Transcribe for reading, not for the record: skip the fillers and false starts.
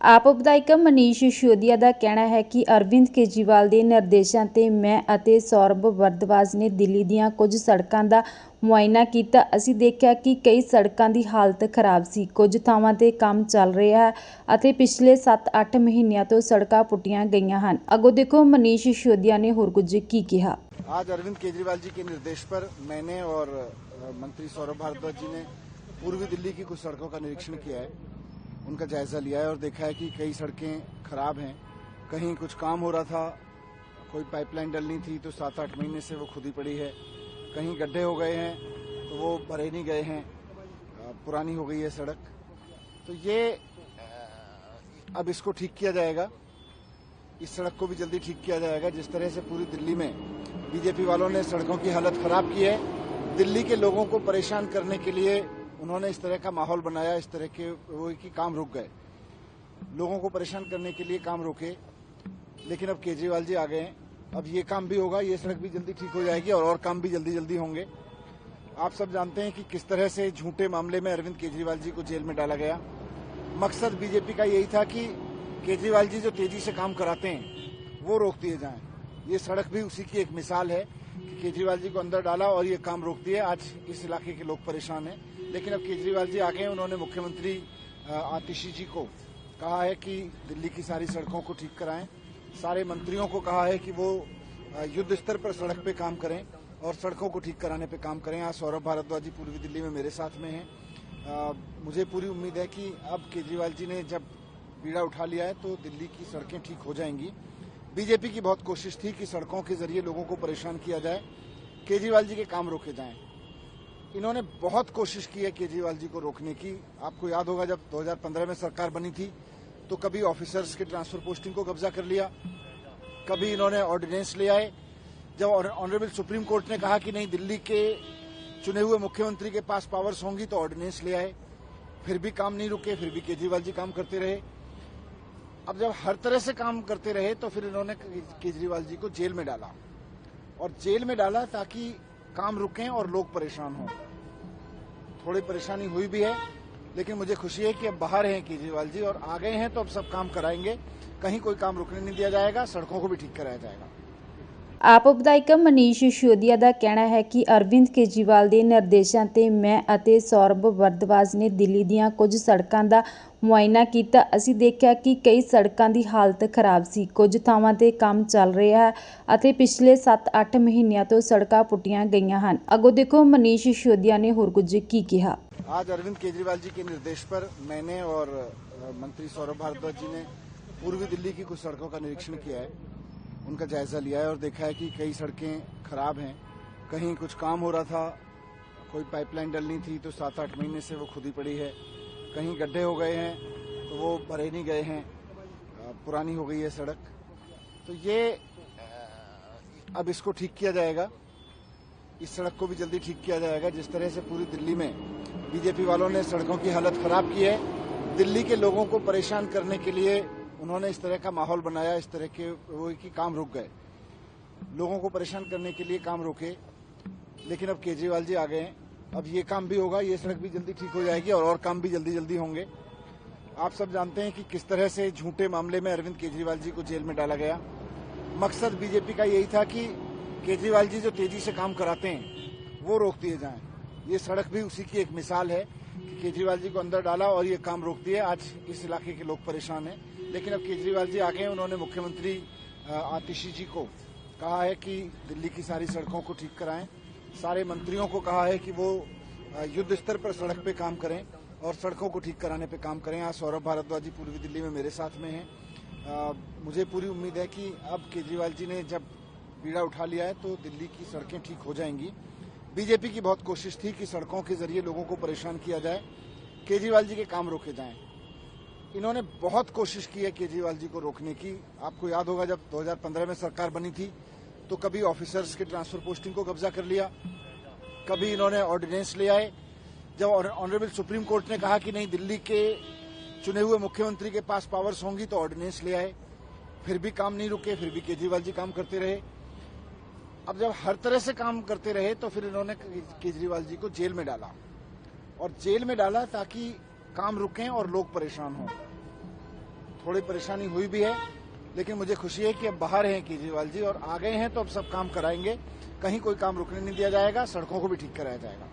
ਆਪ ਵਿਧਾਇਕ ਮਨੀਸ਼ ਸਿਸੋਦੀਆ ਦਾ ਕਹਿਣਾ ਹੈ ਕਿ ਅਰਵਿੰਦ ਕੇਜਰੀਵਾਲ ਦੇ ਨਿਰਦੇਸ਼ਾਂ ਤੇ ਮੈਂ ਅਤੇ ਸੌਰਭ ਭਰਦਵਾਜ ਨੇ ਦਿੱਲੀ ਦੀਆਂ ਕੁਝ ਸੜਕਾਂ ਦਾ ਮੁਆਇਨਾ ਕੀਤਾ। ਅਸੀਂ ਦੇਖਿਆ ਕਿ ਕਈ ਸੜਕਾਂ ਦੀ ਹਾਲਤ ਖਰਾਬ ਸੀ। ਕੁਝ ਥਾਵਾਂ ਤੇ ਕੰਮ ਚੱਲ ਰਿਹਾ ਹੈ ਅਤੇ ਪਿਛਲੇ 7-8 ਮਹੀਨਿਆਂ ਤੋਂ ਸੜਕਾਂ ਪੁੱਟੀਆਂ ਗਈਆਂ ਹਨ। ਅੱਗੋਂ ਦੇਖੋ ਮਨੀਸ਼ ਸਿਸੋਦੀਆ ਨੇ ਹੋਰ ਕੁਝ ਕੀ ਕਿਹਾ। आज अरविंद केजरीवाल जी के निर्देश पर मैंने और मंत्री सौरभ भारद्वाज जी ने पूर्वी दिल्ली की कुछ सड़कों का निरीक्षण किया है, उनका जायजा लिया है और देखा है कि कई सड़कें खराब हैं। कहीं कुछ काम हो रहा था, कोई पाइपलाइन डलनी थी तो 7-8 महीने से वो खुदी पड़ी है। कहीं गड्ढे हो गए हैं तो वो भरे नहीं गए हैं, पुरानी हो गई है सड़क। तो ये अब इसको ठीक किया जाएगा, इस सड़क को भी जल्दी ठीक किया जाएगा। जिस तरह से पूरी दिल्ली में बीजेपी वालों ने सड़कों की हालत खराब की है, दिल्ली के लोगों को परेशान करने के लिए उन्होंने इस तरह का माहौल बनाया, इस तरह के वो कि काम रुक गए, लोगों को परेशान करने के लिए काम रोके। लेकिन अब केजरीवाल जी आ गए हैं, अब ये काम भी होगा, ये सड़क भी जल्दी ठीक हो जाएगी और काम भी जल्दी जल्दी होंगे। आप सब जानते हैं कि किस तरह से झूठे मामले में अरविंद केजरीवाल जी को जेल में डाला गया। मकसद बीजेपी का यही था कि केजरीवाल जी जो तेजी से काम कराते हैं वो रोक दिए जाएं। ये सड़क भी उसी की एक मिसाल है कि केजरीवाल जी को अंदर डाला और ये काम रोक दिए। आज इस इलाके के लोग परेशान हैं, लेकिन अब केजरीवाल जी आ गए। उन्होंने मुख्यमंत्री आतिशी जी को कहा है कि दिल्ली की सारी सड़कों को ठीक कराएं। सारे मंत्रियों को कहा है कि वो युद्ध स्तर पर सड़क पे काम करें और सड़कों को ठीक कराने पे काम करें। आज सौरभ भारद्वाज जी पूर्वी दिल्ली में मेरे साथ में हैं। मुझे पूरी उम्मीद है कि अब केजरीवाल जी ने जब बीड़ा उठा लिया है तो दिल्ली की सड़कें ठीक हो जाएंगी। बीजेपी की बहुत कोशिश थी कि सड़कों के जरिए लोगों को परेशान किया जाए, केजरीवाल जी के काम रोके जाएं। इन्होंने बहुत कोशिश की है केजरीवाल जी को रोकने की। आपको याद होगा जब 2015 में सरकार बनी थी तो कभी ऑफिसर्स के ट्रांसफर पोस्टिंग को कब्जा कर लिया, कभी इन्होंने ऑर्डिनेंस ले आए। जब ऑनरेबल सुप्रीम कोर्ट ने कहा कि नहीं, दिल्ली के चुने हुए मुख्यमंत्री के पास पावर्स होंगी, तो ऑर्डिनेंस ले आए। फिर भी काम नहीं रुके, फिर भी केजरीवाल जी काम करते रहे। अब जब हर तरह से काम करते रहे तो फिर इन्होंने केजरीवाल जी को जेल में डाला, और जेल में डाला ताकि काम रुकें और लोग परेशान हों। थोड़ी परेशानी हुई भी है, लेकिन मुझे खुशी है कि अब बाहर हैं केजरीवाल जी और आ गए हैं, तो अब सब काम कराएंगे। कहीं कोई काम रुकने नहीं दिया जाएगा, सड़कों को भी ठीक कराया जाएगा। ਆਪ ਵਿਧਾਇਕ ਮਨੀਸ਼ ਸਿਸੋਦੀਆ ਦਾ ਕਹਿਣਾ ਹੈ ਕਿ ਅਰਵਿੰਦ ਕੇਜਰੀਵਾਲ ਦੇ ਨਿਰਦੇਸ਼ਾਂ ਤੇ ਮੈਂ ਅਤੇ ਸੌਰਭ ਭਰਦਵਾਜ ਨੇ ਦਿੱਲੀ ਦੀਆਂ ਕੁਝ ਸੜਕਾਂ ਦਾ ਮੁਆਇਨਾ ਕੀਤਾ। ਅਸੀਂ ਦੇਖਿਆ ਕਿ ਕਈ ਸੜਕਾਂ ਦੀ ਹਾਲਤ ਖਰਾਬ ਸੀ। ਕੁਝ ਥਾਵਾਂ ਤੇ ਕੰਮ ਚੱਲ ਰਿਹਾ ਹੈ ਅਤੇ ਪਿਛਲੇ 7-8 ਮਹੀਨਿਆਂ ਤੋਂ ਸੜਕਾਂ ਪੁੱਟੀਆਂ ਗਈਆਂ ਹਨ। ਅੱਗੋਂ ਦੇਖੋ ਮਨੀਸ਼ ਸਿਸੋਦੀਆ ਨੇ ਹੋਰ ਕੁਝ ਕੀ ਕਿਹਾ। आज अरविंद केजरीवाल जी के निर्देश पर मैंने और मंत्री सौरभ भारद्वाज जी ने पूर्वी दिल्ली की कुछ सड़कों का निरीक्षण किया है, उनका जायजा लिया है और देखा है कि कई सड़कें खराब हैं। कहीं कुछ काम हो रहा था, कोई पाइपलाइन डलनी थी तो 7-8 महीने से वो खुदी पड़ी है। कहीं गड्ढे हो गए हैं तो वो भरे नहीं गए हैं, पुरानी हो गई है सड़क। तो ये अब इसको ठीक किया जाएगा, इस सड़क को भी जल्दी ठीक किया जाएगा। जिस तरह से पूरी दिल्ली में बीजेपी वालों ने सड़कों की हालत खराब की है, दिल्ली के लोगों को परेशान करने के लिए उन्होंने इस तरह का माहौल बनाया, इस तरह के वो कि काम रुक गए, लोगों को परेशान करने के लिए काम रोके। लेकिन अब केजरीवाल जी आ गए हैं, अब ये काम भी होगा, ये सड़क भी जल्दी ठीक हो जाएगी और काम भी जल्दी जल्दी होंगे। आप सब जानते हैं कि किस तरह से झूठे मामले में अरविंद केजरीवाल जी को जेल में डाला गया। मकसद बीजेपी का यही था कि केजरीवाल जी जो तेजी से काम कराते हैं वो रोक दिए जाएं। ये सड़क भी उसी की एक मिसाल है कि केजरीवाल जी को अंदर डाला और ये काम रोक दिए। आज इस इलाके के लोग परेशान हैं, लेकिन अब केजरीवाल जी आ गए हैं। उन्होंने मुख्यमंत्री आतिशी जी को कहा है कि दिल्ली की सारी सड़कों को ठीक कराएं। सारे मंत्रियों को कहा है कि वो युद्ध स्तर पर सड़क पे काम करें और सड़कों को ठीक कराने पे काम करें। आज सौरभ भारद्वाज जी पूर्वी दिल्ली में मेरे साथ में हैं। मुझे पूरी उम्मीद है कि अब केजरीवाल जी ने जब बीड़ा उठा लिया है तो दिल्ली की सड़कें ठीक हो जाएंगी। बीजेपी की बहुत कोशिश थी कि सड़कों के जरिए लोगों को परेशान किया जाए, केजरीवाल जी के काम रोके जाएं। इन्होंने बहुत कोशिश की है केजरीवाल जी को रोकने की। आपको याद होगा जब 2015 में सरकार बनी थी तो कभी ऑफिसर्स के ट्रांसफर पोस्टिंग को कब्जा कर लिया, कभी इन्होंने ऑर्डिनेंस ले आए। जब ऑनरेबल सुप्रीम कोर्ट ने कहा कि नहीं, दिल्ली के चुने हुए मुख्यमंत्री के पास पावर्स होंगी, तो ऑर्डिनेंस ले आए। फिर भी काम नहीं रुके, फिर भी केजरीवाल जी काम करते रहे। अब जब हर तरह से काम करते रहे तो फिर इन्होंने केजरीवाल जी को जेल में डाला, और जेल में डाला ताकि काम रुकें और लोग परेशान हों। थोड़ी परेशानी हुई भी है, लेकिन मुझे खुशी है कि अब बाहर हैं केजरीवाल जी और आ गए हैं तो अब सब काम कराएंगे। कहीं कोई काम रुकने नहीं दिया जाएगा, सड़कों को भी ठीक कराया जाएगा।